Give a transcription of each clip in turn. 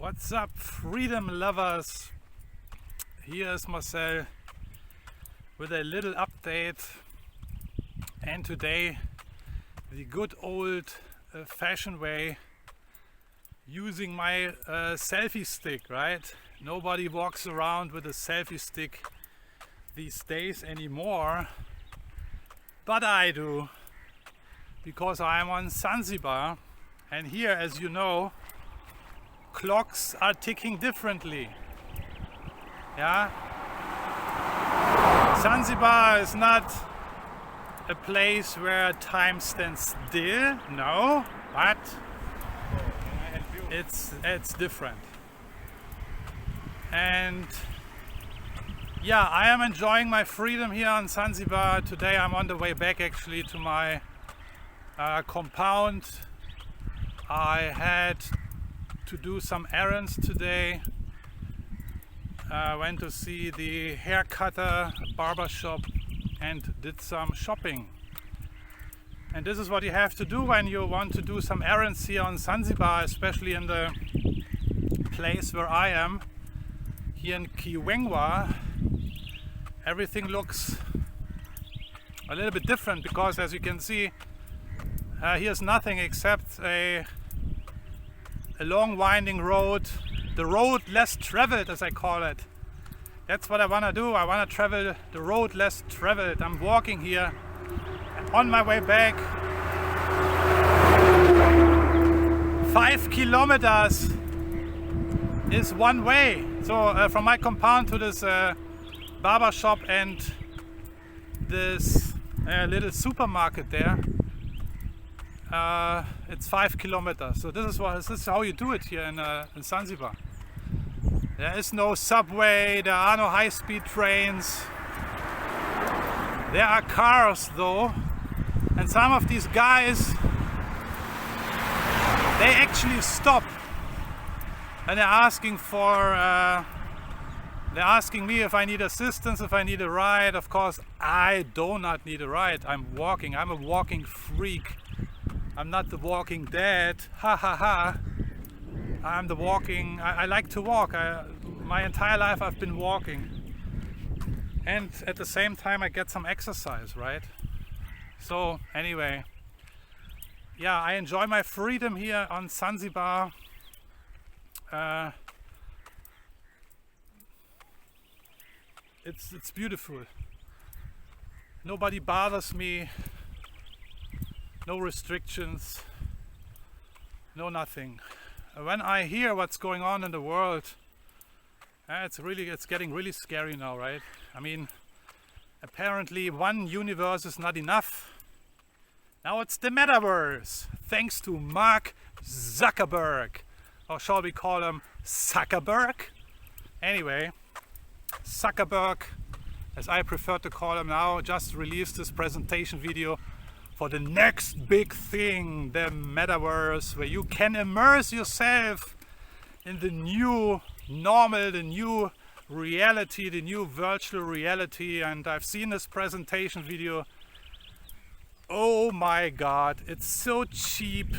What's up, freedom lovers? Here is Marcel with a little update, and today the good old fashioned way, using my selfie stick, right? Nobody walks around with a selfie stick these days anymore, but I do, because I'm on Zanzibar, and here, as you know, clocks are ticking differently. Yeah, Zanzibar is not a place where time stands still, no, but it's different. And yeah, I am enjoying my freedom here on Zanzibar. Today I'm on the way back actually to my compound. I had to do some errands today. Went to see the hair cutter, barber shop, and did some shopping. And this is what you have to do when you want to do some errands here on Zanzibar, especially in the place where I am, here in Kiwengwa. Everything looks a little bit different because, as you can see, here's nothing except a long winding road, the road less traveled, as I call it. That's what I want to do. I want to travel the road less traveled. I'm walking here, and on my way back, 5 kilometers is one way. So from my compound to this barber shop and this little supermarket there, it's 5 kilometers. So this is how you do it here in Zanzibar. There is no subway, there are no high-speed trains. There are cars though, and some of these guys, they actually stop and they're asking me if I need assistance, if I need a ride. Of course, I do not need a ride. I'm walking. I'm a walking freak. I'm not the walking dead, ha ha ha. I'm the walking, I like to walk. My entire life I've been walking. And at the same time I get some exercise, right? So anyway, yeah, I enjoy my freedom here on Zanzibar. It's beautiful. Nobody bothers me. No restrictions, no nothing. When I hear what's going on in the world, it's getting really scary now, right? I mean, apparently one universe is not enough. Now it's the Metaverse, thanks to Mark Zuckerberg. Or shall we call him Zuckerberg? Anyway, Zuckerberg, as I prefer to call him now, just released this presentation video for the next big thing, the Metaverse, where you can immerse yourself in the new normal, the new reality, the new virtual reality. And I've seen this presentation video. Oh my God, it's so cheap.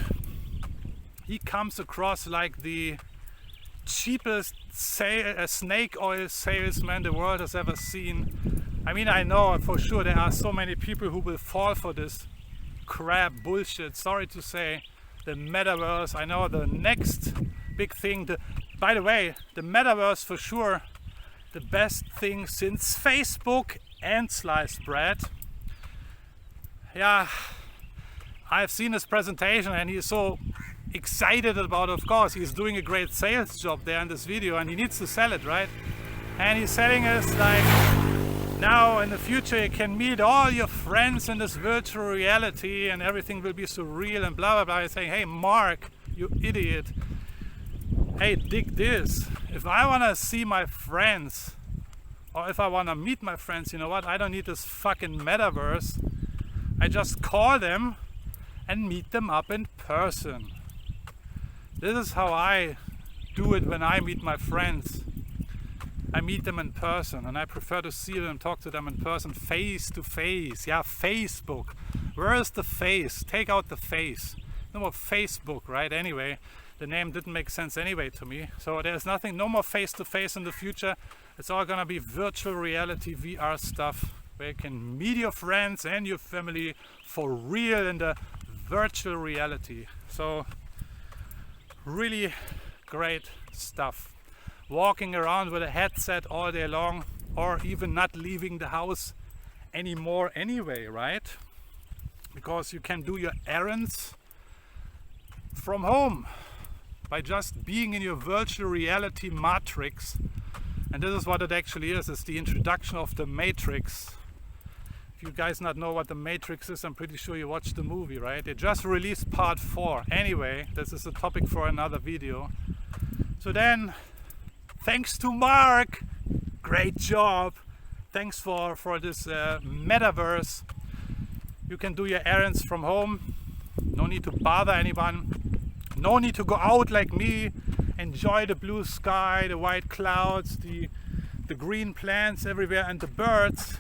He comes across like the cheapest snake oil salesman the world has ever seen. I mean, I know for sure there are so many people who will fall for this crap bullshit. Sorry to say, the Metaverse, I know the next big thing. By the way, the Metaverse for sure the best thing since Facebook and sliced bread. Yeah, I've seen his presentation and he's so excited about it. Of course, he's doing a great sales job there in this video and he needs to sell it, right? And he's selling us like, now in the future you can meet all your friends in this virtual reality and everything will be so real and blah blah blah. I say, hey Mark, you idiot. Hey, dig this. If I want to see my friends, or if I want to meet my friends, you know what? I don't need this fucking Metaverse. I just call them and meet them up in person. This is how I do it when I meet my friends. I meet them in person and I prefer to see them, talk to them in person, face to face. Yeah, Facebook. Where is the face? Take out the face. No more Facebook, right? Anyway, the name didn't make sense anyway to me. So there's nothing, no more face-to-face in the future. It's all gonna be virtual reality, VR stuff, where you can meet your friends and your family for real in the virtual reality. So really great stuff. Walking around with a headset all day long, or even not leaving the house anymore anyway, right? Because you can do your errands from home by just being in your virtual reality matrix. And this is what it actually is. It's the introduction of the Matrix. If you guys not know what the Matrix is, I'm pretty sure you watched the movie, right? They just released part 4. Anyway, this is a topic for another video. So then, thanks to Mark, great job. Thanks for this Metaverse. You can do your errands from home. No need to bother anyone. No need to go out like me. Enjoy the blue sky, the white clouds, the green plants everywhere, and the birds,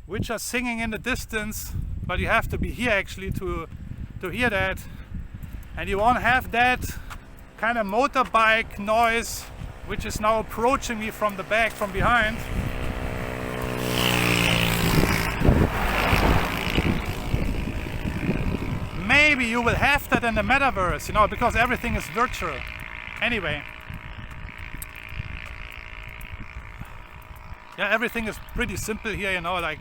which are singing in the distance. But you have to be here actually to hear that. And you won't have that kind of motorbike noise, which is now approaching me from the back, from behind. Maybe you will have that in the Metaverse, you know, because everything is virtual. Anyway. Yeah, everything is pretty simple here, you know, like,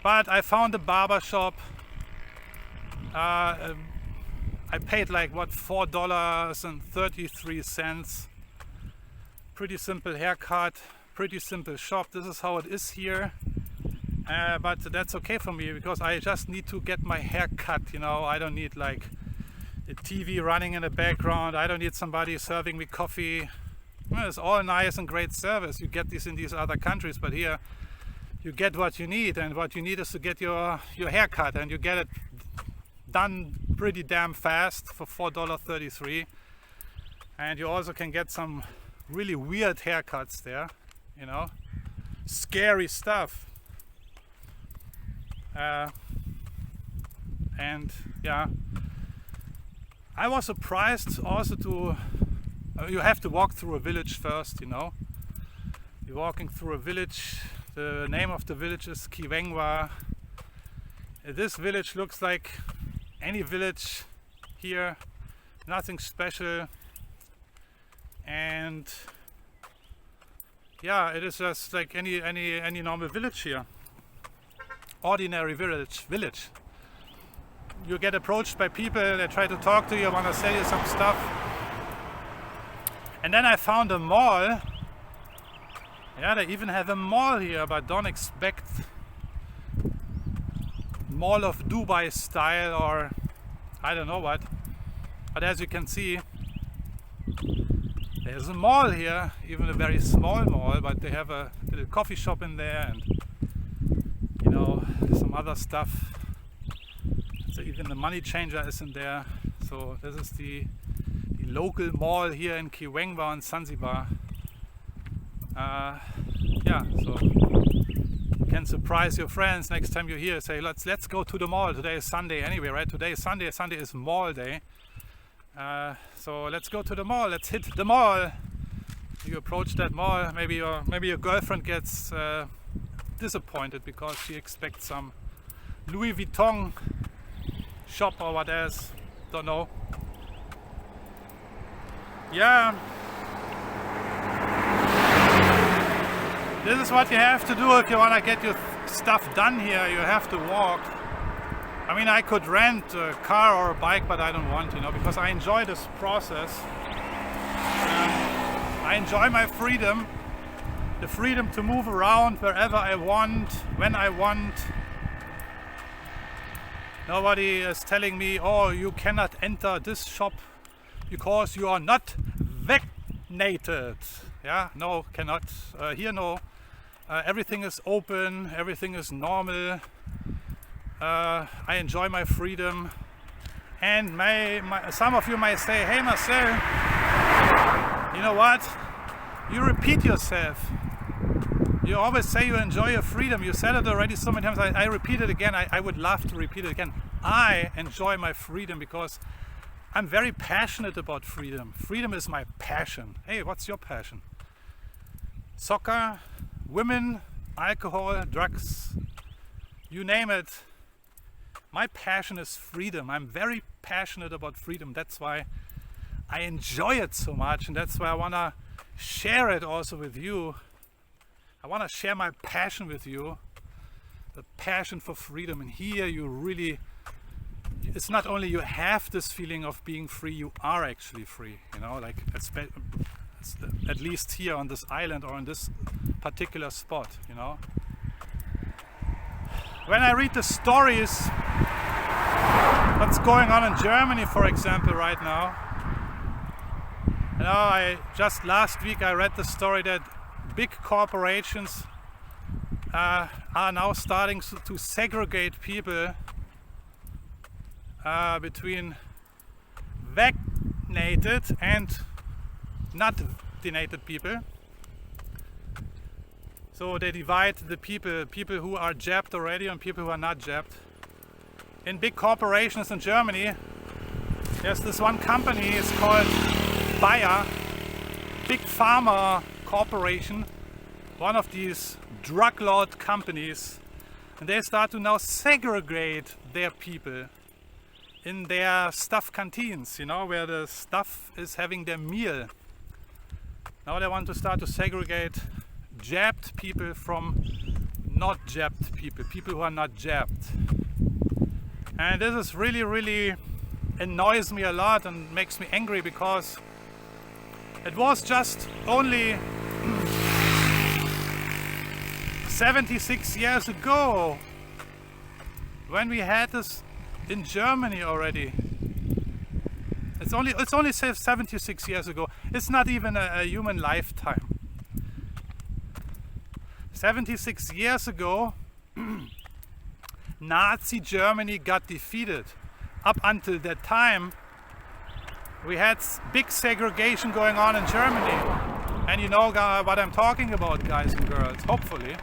but I found a barber shop. I paid like, what, $4.33. Pretty simple haircut, pretty simple shop. This is how it is here. But that's okay for me, because I just need to get my hair cut, you know. I don't need like a TV running in the background. I don't need somebody serving me coffee. Well, it's all nice and great service. You get this in these other countries, but here you get what you need, and what you need is to get your hair cut, and you get it done pretty damn fast for $4.33. And you also can get some really weird haircuts there, you know, scary stuff. And yeah, I was surprised also to, you have to walk through a village first, you know. You're walking through a village. The name of the village is Kiwengwa. This village looks like any village here, nothing special. And yeah, it is just like any normal village here. Ordinary village. You get approached by people, they try to talk to you, want to sell you some stuff. And then I found a mall. Yeah, they even have a mall here, but don't expect Mall of Dubai style or I don't know what. But as you can see, there's a mall here, even a very small mall, but they have a little coffee shop in there and, you know, some other stuff. So even the money changer is in there. So this is the local mall here in Kiwengwa in Zanzibar. Yeah, so you can surprise your friends next time you're here. Say, let's go to the mall. Today is Sunday anyway, right? Today is Sunday. Sunday is mall day. So let's go to the mall. Let's hit the mall. You approach that mall. Maybe your girlfriend gets disappointed because she expects some Louis Vuitton shop or what else. Don't know. Yeah. This is what you have to do if you want to get your stuff done here. You have to walk. I mean, I could rent a car or a bike, but I don't want, you know, because I enjoy this process. I enjoy my freedom, the freedom to move around wherever I want, when I want. Nobody is telling me, oh, you cannot enter this shop because you are not vaccinated. Yeah, no, cannot. Here, no. Everything is open, everything is normal. I enjoy my freedom. And some of you might say, hey Marcel, you know what? You repeat yourself. You always say you enjoy your freedom. You said it already so many times. I repeat it again. I would love to repeat it again. I enjoy my freedom because I'm very passionate about freedom. Freedom is my passion. Hey, what's your passion? Soccer, women, alcohol, drugs, you name it. My passion is freedom. I'm very passionate about freedom. That's why I enjoy it so much, and that's why I want to share it also with you. I want to share my passion with you, the passion for freedom. And here you really, it's not only you have this feeling of being free, you are actually free, you know, like at least here on this island or in this particular spot, you know. When I read the stories, what's going on in Germany, for example, right now, you know, last week I read the story that big corporations are now starting to segregate people between vaccinated and not vaccinated people. So they divide the people who are jabbed already and people who are not jabbed. In big corporations in Germany, there's this one company, it's called Bayer, big pharma corporation, one of these drug lord companies, and they start to now segregate their people in their staff canteens, you know, where the staff is having their meal. Now they want to start to segregate jabbed people from not jabbed people who are not jabbed. And this is really annoys me a lot and makes me angry, because it was just only 76 years ago when we had this in Germany already. It's only 76 years ago. It's not even a human lifetime. 76 years ago, Nazi Germany got defeated. Up until that time, we had big segregation going on in Germany. And you know what I'm talking about, guys and girls, hopefully.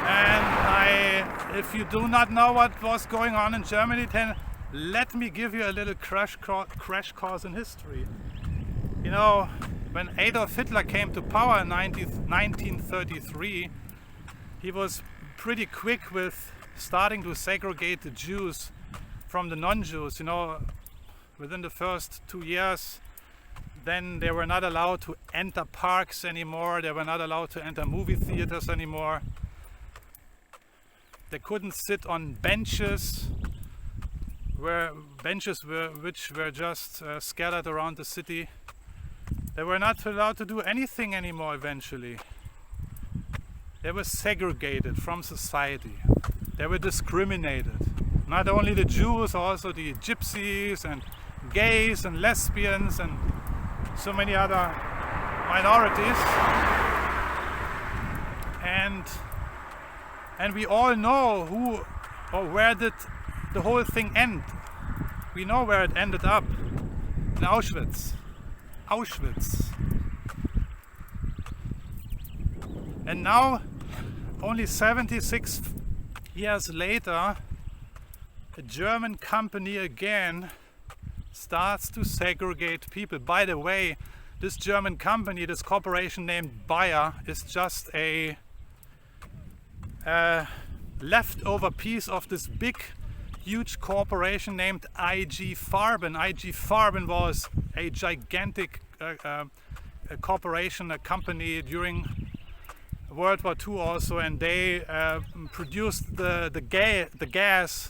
And if you do not know what was going on in Germany, then let me give you a little crash course in history. You know, when Adolf Hitler came to power in 1933, he was pretty quick with starting to segregate the Jews from the non-Jews. You know, within the first 2 years, then they were not allowed to enter parks anymore. They were not allowed to enter movie theaters anymore. They couldn't sit on benches, which were just scattered around the city. They were not allowed to do anything anymore eventually. They were segregated from society. They were discriminated. Not only the Jews, also the gypsies and gays and lesbians and so many other minorities. And we all know who or where did the whole thing end. We know where it ended up. In Auschwitz. And now, only 76 years later, a German company again starts to segregate people. By the way, this German company, this corporation named Bayer, is just a leftover piece of this big, huge corporation named IG Farben. IG Farben was a gigantic corporation, a company during World War II also, and they produced the gas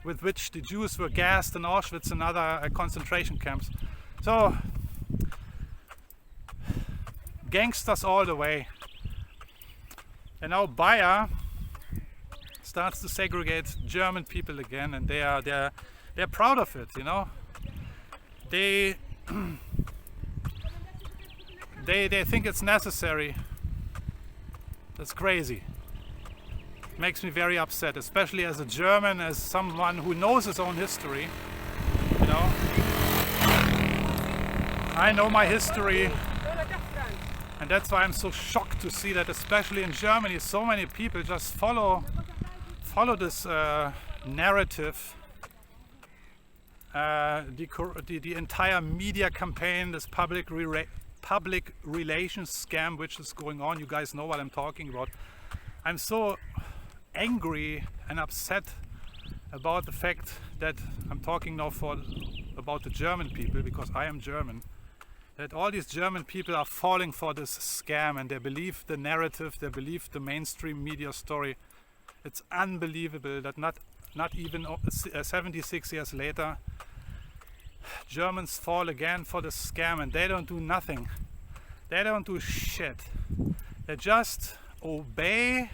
with which the Jews were gassed in Auschwitz and other concentration camps. So, gangsters all the way. And now Bayer starts to segregate German people again, and they're proud of it, you know. They think it's necessary. That's crazy. Makes me very upset, especially as a German, as someone who knows his own history. You know, I know my history, and that's why I'm so shocked to see that, especially in Germany, so many people just follow this narrative the entire media campaign, this public relations scam which is going on. You guys know what I'm talking about. I'm so angry and upset about the fact that I'm talking now about the German people, because I am German, that all these German people are falling for this scam and they believe the narrative, they believe the mainstream media story. It's unbelievable that not even 76 years later Germans fall again for the scam, and they don't do nothing. They don't do shit. They just obey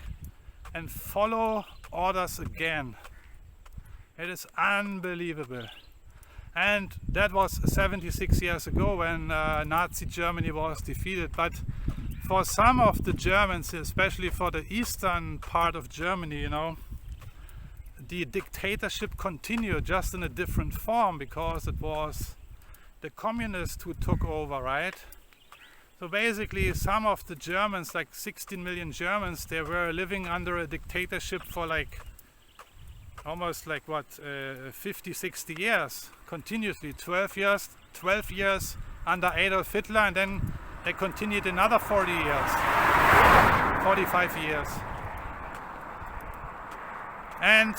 and follow orders again. It is unbelievable. And that was 76 years ago when Nazi Germany was defeated. But for some of the Germans, especially for the eastern part of Germany, you know, the dictatorship continued, just in a different form, because it was the communists who took over, right? So basically some of the Germans, like 16 million Germans, they were living under a dictatorship for like almost like what, 50, 60 years, continuously, 12 years under Adolf Hitler, and then they continued another 40 years, 45 years. And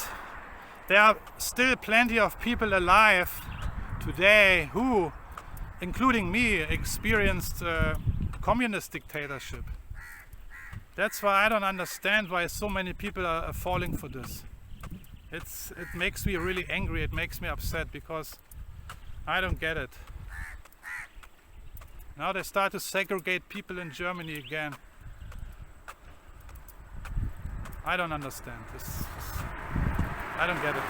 there are still plenty of people alive today who, including me, experienced communist dictatorship. That's why I don't understand why so many people are falling for this. It makes me really angry, it makes me upset, because I don't get it. Now they start to segregate people in Germany again. I don't understand this. I don't get it.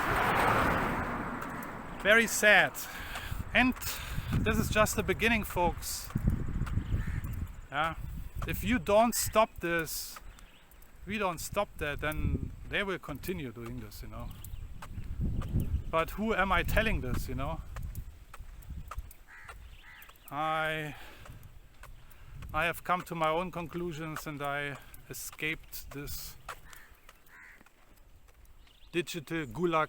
Very sad. And this is just the beginning, folks. Yeah. If you don't stop this, we don't stop that, then they will continue doing this, you know. But who am I telling this, you know? I have come to my own conclusions, and I escaped this digital gulag,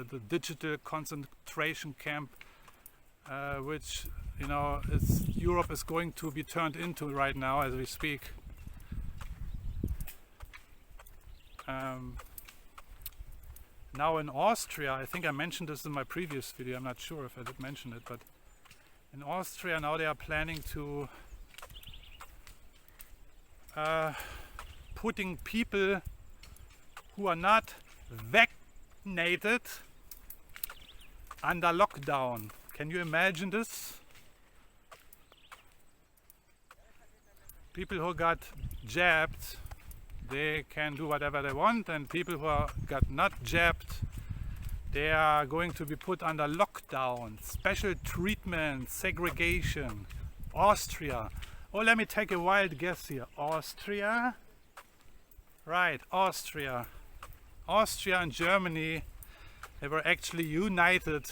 the digital concentration camp, which, you know, Europe is going to be turned into right now as we speak. Now in Austria, I think I mentioned this in my previous video, I'm not sure if I did mention it, but in Austria now they are planning to putting people who are not vaccinated under lockdown. Can you imagine this? People who got jabbed, they can do whatever they want, and people who got not jabbed, they are going to be put under lockdown, special treatment, segregation. Austria. Oh, let me take a wild guess here. Austria? Right, Austria. Austria and Germany, they were actually united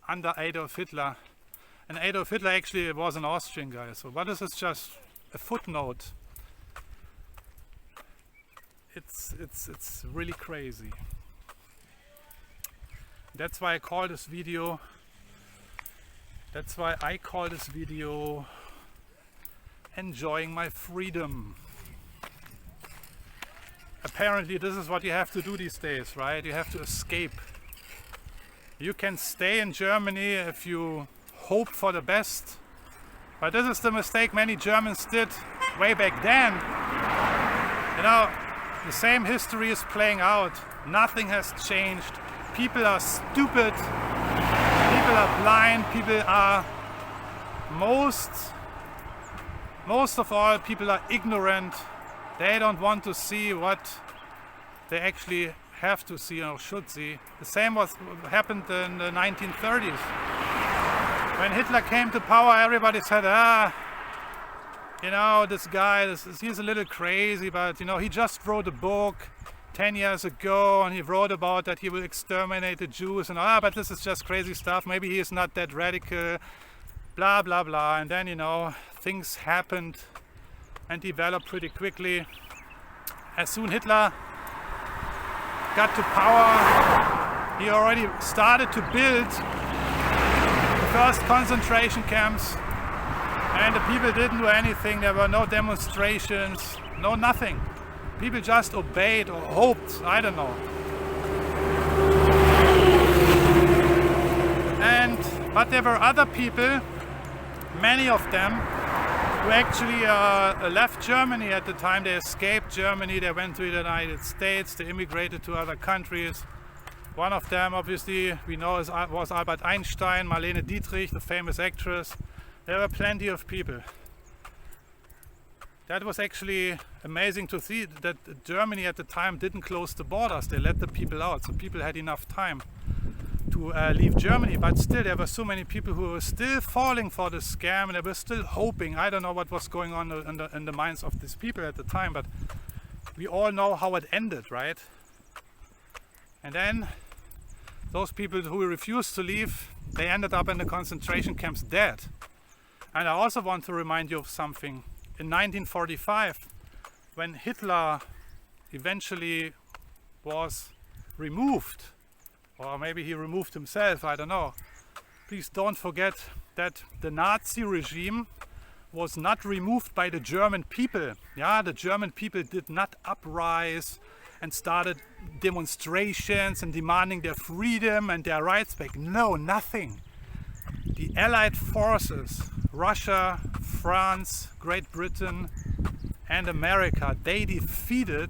under Adolf Hitler. And Adolf Hitler actually was an Austrian guy. So what is this, just a footnote? It's really crazy. That's why I call this video Enjoying My Freedom. Apparently this is what you have to do these days, right? You have to escape. You can stay in Germany if you hope for the best, but this is the mistake many Germans did way back then. You know, the same history is playing out. Nothing has changed. People are stupid, people are blind, people are most of all, people are ignorant. They don't want to see what they actually have to see or should see. The same was happened in the 1930s. When Hitler came to power, everybody said, you know, this guy, he's a little crazy, but you know, he just wrote a book 10 years ago and he wrote about that he will exterminate the Jews and but this is just crazy stuff, maybe he is not that radical, blah blah blah. And then, you know, things happened and developed pretty quickly. As soon Hitler got to power, He already started to build the first concentration camps, and the people didn't do anything. There were no demonstrations, no nothing. People just obeyed or hoped, I don't know. But there were other people, many of them, who actually left Germany at the time. They escaped Germany, they went to the United States, they immigrated to other countries. One of them, obviously, we know was Albert Einstein, Marlene Dietrich, the famous actress. There were plenty of people. That was actually amazing to see that Germany at the time didn't close the borders. They let the people out, so people had enough time to leave Germany. But still, there were so many people who were still falling for the scam, and they were still hoping. I don't know what was going on in the minds of these people at the time, but we all know how it ended, right? And then those people who refused to leave, they ended up in the concentration camps dead. And I also want to remind you of something. In 1945, when Hitler eventually was removed, or maybe he removed himself, I don't know. Please don't forget that the Nazi regime was not removed by the German people. Yeah, the German people did not uprise and started demonstrations and demanding their freedom and their rights back. No, nothing. The Allied forces, Russia, France, Great Britain and America, they defeated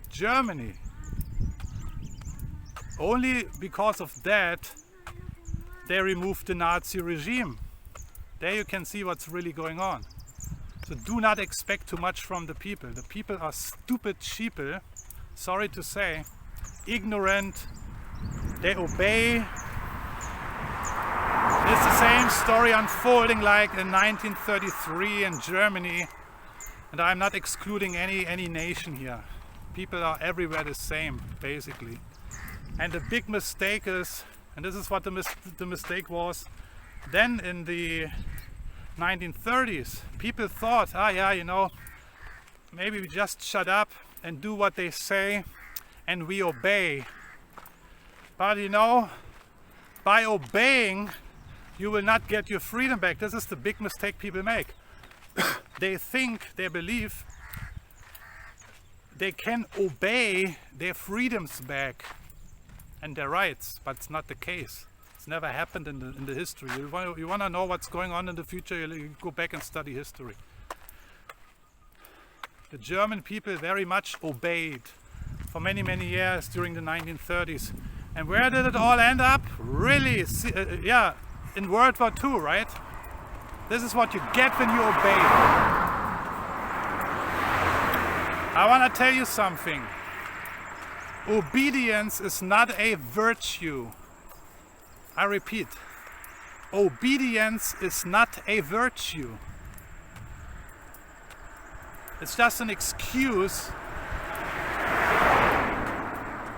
Germany. Only because of that, they removed the Nazi regime. There you can see what's really going on. So do not expect too much from the people. The people are stupid sheeple, sorry to say, ignorant, they obey. It's the same story unfolding like in 1933 in Germany. And I'm not excluding any nation here. People are everywhere the same, basically. And the big mistake is, and this is what the mistake was, then in the 1930s, people thought, yeah, you know, maybe we just shut up and do what they say and we obey. But you know, by obeying, you will not get your freedom back. This is the big mistake people make. They think, they believe, they can obey their freedoms back and their rights, but it's not the case. It's never happened in the history. You want to know what's going on in the future, you go back and study history. The German people very much obeyed for many, many years during the 1930s. And where did it all end up? Really, yeah, in World War II, right? This is what you get when you obey. I want to tell you something. Obedience is not a virtue. I repeat, obedience is not a virtue. It's just an excuse.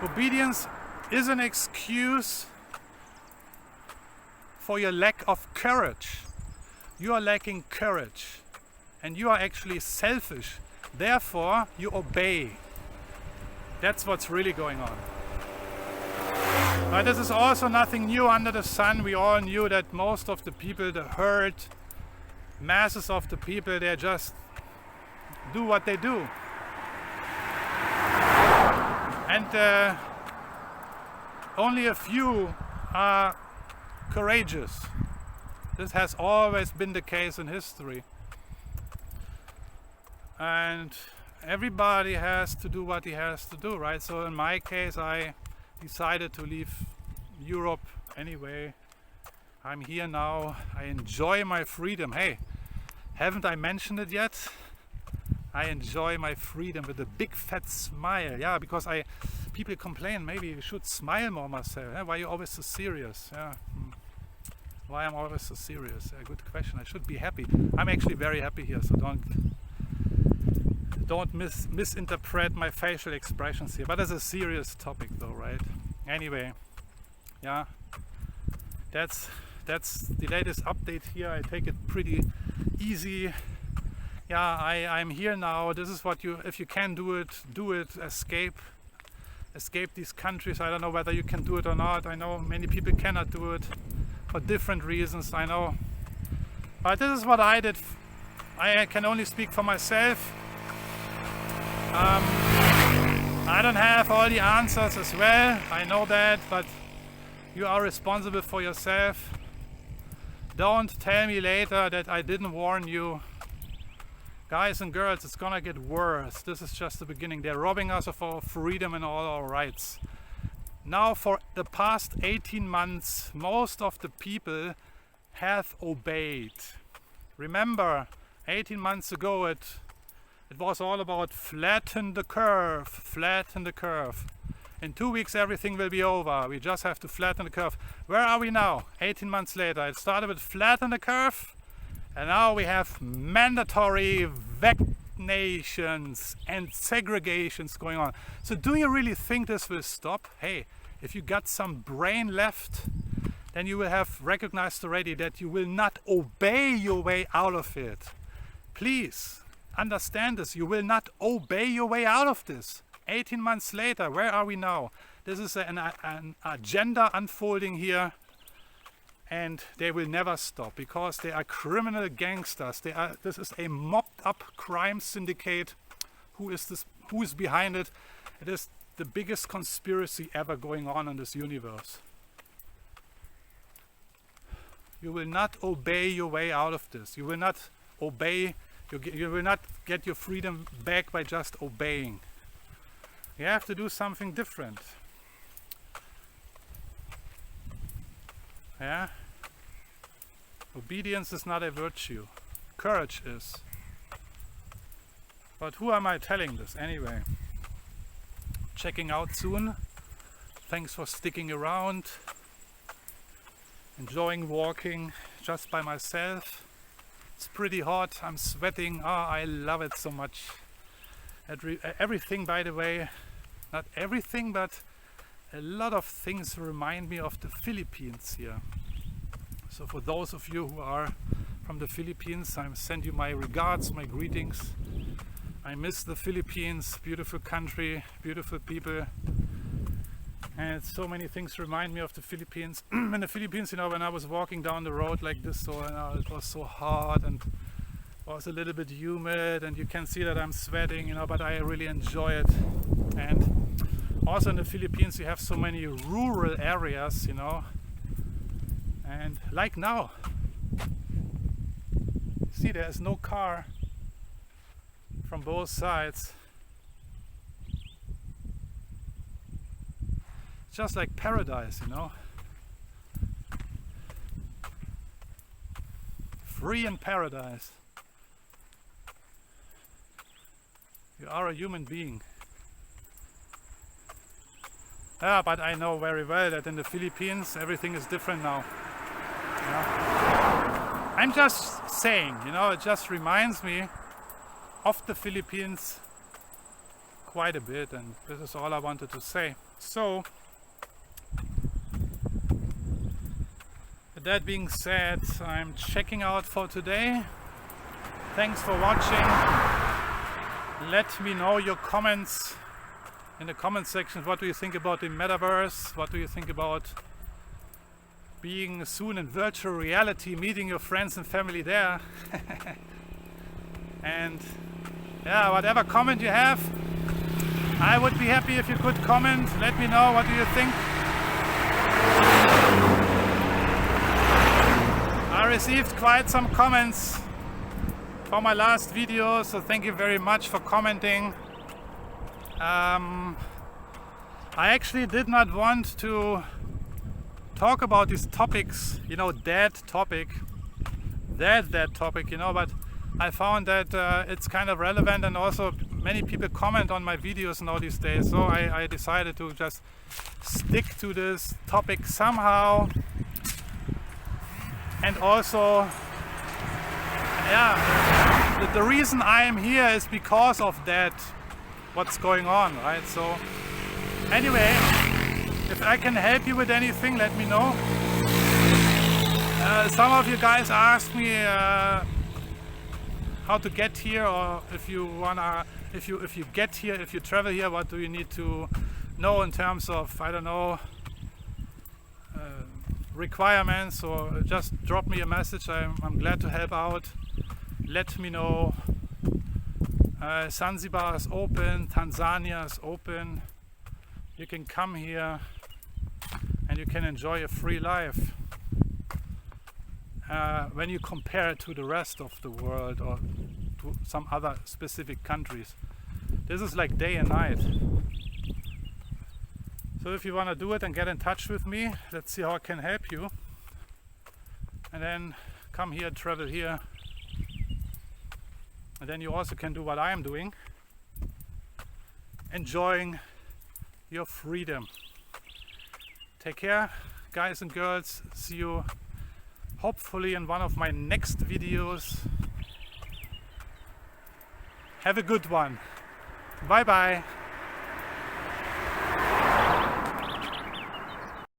Obedience is an excuse for your lack of courage. You are lacking courage and you are actually selfish. Therefore, you obey. That's what's really going on. But this is also nothing new under the sun. We all knew that most of the people, the herd, masses of the people, they just do what they do. And only a few are courageous. This has always been the case in history. And everybody has to do what he has to do, right? So in my case, I decided to leave Europe anyway. I'm here now. I enjoy my freedom. Hey, haven't I mentioned it yet? I enjoy my freedom with a big fat smile. Yeah, because people complain, maybe you should smile more, Marcel. Yeah, why are you always so serious? Yeah. Why I'm always so serious? Yeah, good question. I should be happy. I'm actually very happy here, so don't misinterpret my facial expressions here. But it's a serious topic though, right? Anyway, yeah, that's the latest update here. I take it pretty easy. Yeah, I'm here now. This is what if you can do it, escape. escape these countries. I don't know whether you can do it or not. I know many people cannot do it for different reasons, I know. But this is what I did. I can only speak for myself. I don't have all the answers as well, I know that, but you are responsible for yourself. Don't tell me later that I didn't warn you. Guys and girls, it's gonna get worse. This is just the beginning. They're robbing us of our freedom and all our rights. Now, for the past 18 months, most of the people have obeyed. Remember, 18 months ago it was all about flatten the curve, flatten the curve. In 2 weeks everything will be over. We just have to flatten the curve. Where are we now? 18 months later. It started with flatten the curve, and now we have mandatory vaccinations and segregations going on. So do you really think this will stop? Hey, if you got some brain left, then you will have recognized already that you will not obey your way out of it. Please understand this. You will not obey your way out of this. 18 months later, where are we now? This is an agenda unfolding here, and they will never stop because they are criminal gangsters. This is a mopped up crime syndicate. Who is behind it? It is the biggest conspiracy ever going on in this universe. You will not obey your way out of this. You will not obey. You will not get your freedom back by just obeying. You have to do something different. Yeah? Obedience is not a virtue. Courage is. But who am I telling this anyway? Checking out soon. Thanks for sticking around. Enjoying walking just by myself. It's pretty hot, I'm sweating. I love it so much. Everything, by the way, not everything, but a lot of things remind me of the Philippines here. So for those of you who are from the Philippines, I send you my regards, my greetings. I miss the Philippines, beautiful country, beautiful people. And so many things remind me of the Philippines. In the Philippines, you know, when I was walking down the road like this, so it was so hot and was a little bit humid, and you can see that I'm sweating, you know, but I really enjoy it. And also in the Philippines, you have so many rural areas, you know, and like now, see, there's no car from both sides. Just like paradise, you know. Free in paradise. You are a human being. Yeah, but I know very well that in the Philippines everything is different now. Yeah. I'm just saying, you know, it just reminds me of the Philippines quite a bit, and this is all I wanted to say. So, that being said, I'm checking out for today. Thanks for watching. Let me know your comments in the comment section. What do you think about the Metaverse? What do you think about being soon in virtual reality, meeting your friends and family there? And yeah, whatever comment you have, I would be happy if you could comment. Let me know, what do you think? I received quite some comments for my last video, so thank you very much for commenting. I actually did not want to talk about these topics, you know, that topic, you know, but I found that it's kind of relevant, and also many people comment on my videos now these days, so I decided to just stick to this topic somehow. And also, yeah, the reason I am here is because of that, what's going on, right? So anyway, if I can help you with anything, let me know. Some of you guys asked me how to get here, or if you wanna, if you get here, if you travel here, what do you need to know in terms of, I don't know, requirements, or just drop me a message. I'm glad to help out. Let me know. Zanzibar is open, Tanzania is open. You can come here and you can enjoy a free life. When you compare it to the rest of the world or to some other specific countries, this is like day and night. So if you want to do it and get in touch with me, let's see how I can help you. And then come here, travel here. And then you also can do what I am doing, enjoying your freedom. Take care, guys and girls. See you hopefully in one of my next videos. Have a good one. Bye bye.